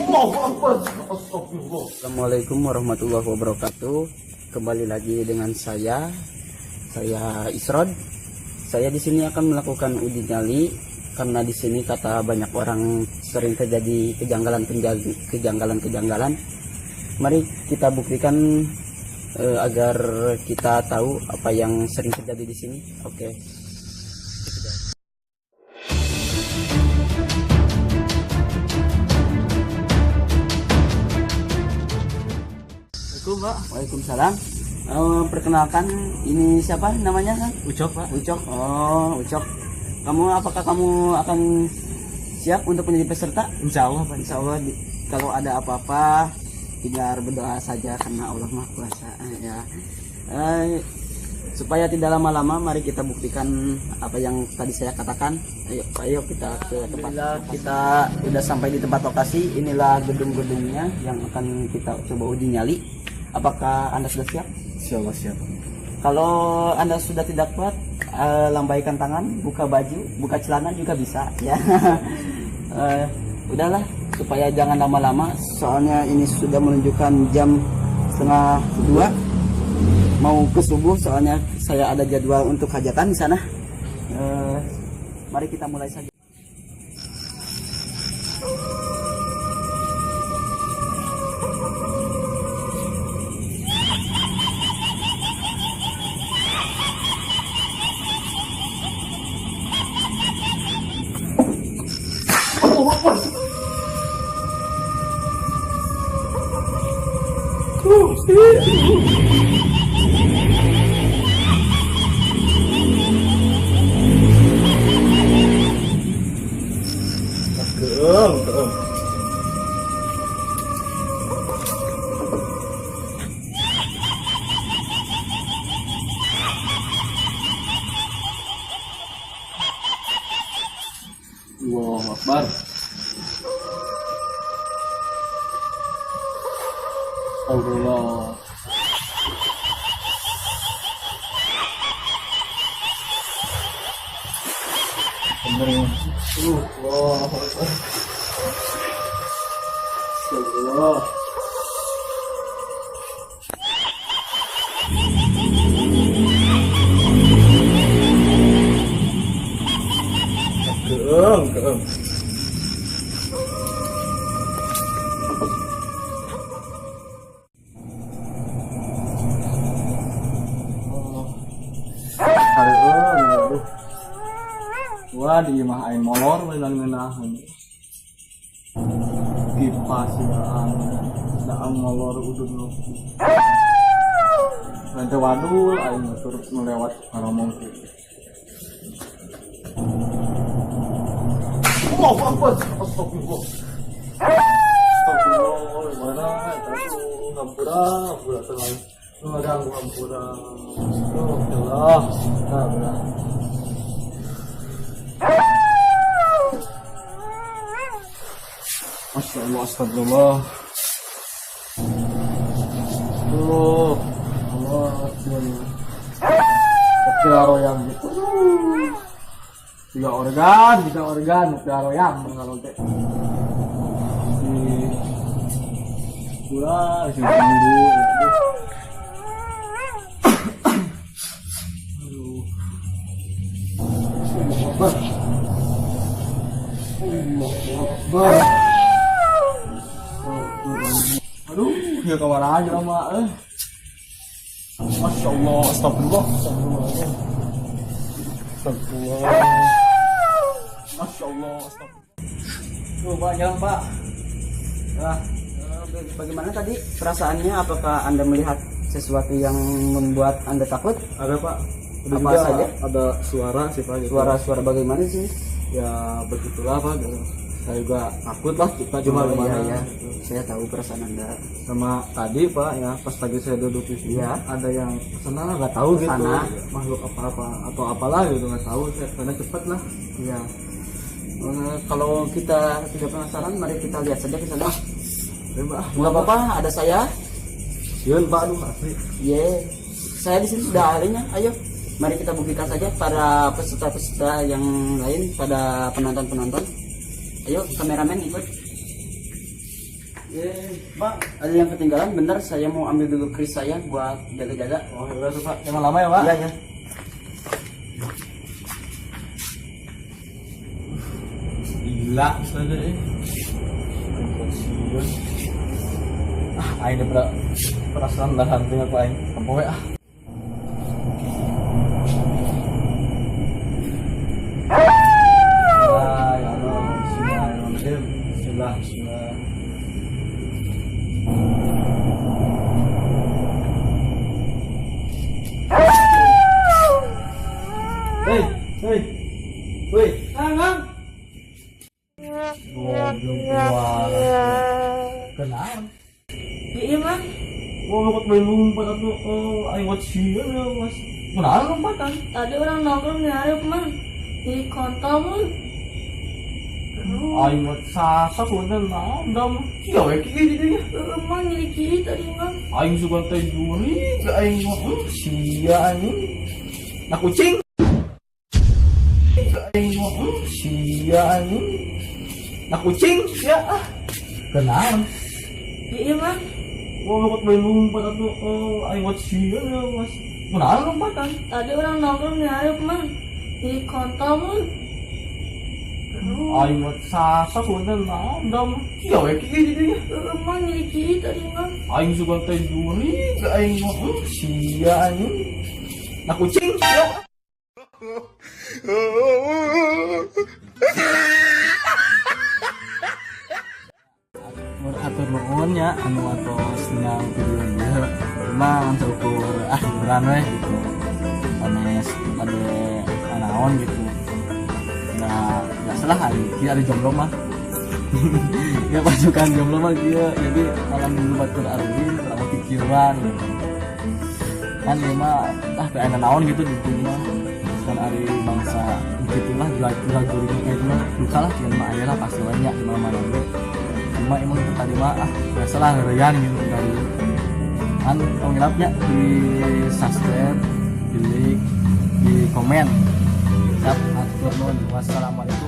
Assalamualaikum warahmatullahi wabarakatuh. Kembali lagi dengan saya Isrod. Saya di sini akan melakukan uji nyali karena di sini kata banyak orang sering terjadi kejanggalan. Mari kita buktikan agar kita tahu apa yang sering terjadi di sini. Oke. Mbak. Waalaikumsalam. Perkenalkan, ini siapa namanya kan? Ucok, Pak. Ucok. Oh, Ucok. Apakah kamu akan siap untuk menjadi peserta? Insya Allah, Pak. Insya Allah. Kalau ada apa-apa, tinggal berdoa saja karena Allah Maha Kuasa. Ya. Supaya tidak lama-lama, mari kita buktikan apa yang tadi saya katakan. Ayo kita ke tempat. Kita sudah sampai di tempat lokasi. Inilah gedung-gedungnya yang akan kita coba uji nyali. Apakah Anda sudah siap? Insya Allah siap. Kalau Anda sudah tidak kuat, lambaikan tangan, buka baju, buka celana juga bisa. Ya. Udahlah, supaya jangan lama-lama. Soalnya ini sudah menunjukkan jam 1:30. Mau ke subuh, soalnya saya ada jadwal untuk hajatan di sana. Mari kita mulai saja. Allahu Akbar. Allah. Allahu Akbar. Allah. Keem. Wah, di mah aing molor meunang-meunang. Kipas daang molor udun nu. Lantai wadul aing turut melewat ngaromong kieu. Astagfirullah. Astagfirullah. Mana itu ngampura selain mengadang ngampura. Astagfirullah. Nah, Masya Allah, astagfirullah. Allah, Nuklir royang gitu. Tiga organ, nuklir royang kalau teh. Pura, si tunggu. Aduh. Akbar. Aduh, ya kawan aja lama Masya Allah, astagfirullah. Astagfirullah. Masya Allah, astagfirullah. Tuh, Pak, jalan, Pak. Nah, bagaimana tadi perasaannya? Apakah Anda melihat sesuatu yang membuat Anda takut? Ada, Pak. Ada Apa juga saja? ada suara sih, Pak. Gitu. Suara bagaimana sih? Ya begitulah, Pak. Gitu. Saya juga takut lah, kita cuma gimana ya. gitu. Saya tahu perasaan Anda. Sama tadi, Pak, ya pas tadi saya duduk di sini, Ya. ada yang kesana nggak tahu gitu, Sana. makhluk apa atau apalah gitu, nggak tahu. Saya karena cepet lah. Ya. Kalau kita tidak penasaran, mari kita lihat saja ke sana. Ya, Pak. Nggak apa-apa, ada saya. Yun, Pak, aduh asli. Saya di sini sudah ahlinya. Ayo, mari kita buktikan saja para peserta-peserta yang lain, pada penonton-penonton. Ayo, kameramen ikut. Pak, ada yang ketinggalan, bentar saya mau ambil dulu kris saya buat jaga-jaga. Oh ya tuh Pak, jangan lama ya Pak. Iya ya. Gila saja aing udah perasaan dah hantu aku aing. Apa ah. Ya Allah, bismillahirrahmanirrahim. Bismillah. Hei, Bang. Goblok kenapa? Iya bang, Oh, lompat main lompat atau aing buat siang ya mas. Kenapa lompatan? tadi orang nongkrong di Arif bang di kontol bang. Aing buat sasa punya dam. Iya, kayak gini dia. Emang nyari kiri tadi bang. Aing suka teh juri, ke aing mah sia anjing. Nah kucing. Ke aing mah sia anjing. Nah kucing ya. Kenapa? Iya bang, Oh, lompat main lompat atau aing buat siang ya mas. Kenapa lompatan? tadi orang nongkrong di Arif bang di kontol bang. Aing buat sasa punya dam. Iya, kayak gini dia. Emang nyari kiri tadi bang. Aing suka teh juri, ke aing mah sia anjing. Nah kucing ya. Atur nuhun ya anu atos ningali videonya. Memang syukur beneran weh gitu. Sanes ade anaon gitu. Nggak salah ada jomblo mah. Ya pasukan jomblo mah dia jadi malam minggu batur arwin kurang pikiran gitu. Kan dia mah kayak naon gitu di rumah kan hari bangsa gitulah lagu kayak mah luka lah dengan mah ayeuna pasti banyak di mana-mana gitu. Cuma emang tadi mah biasalah ngerian gitu dari kan pengilapnya di subscribe, di like, di komen. Siap, atur nuhun. Wassalamualaikum.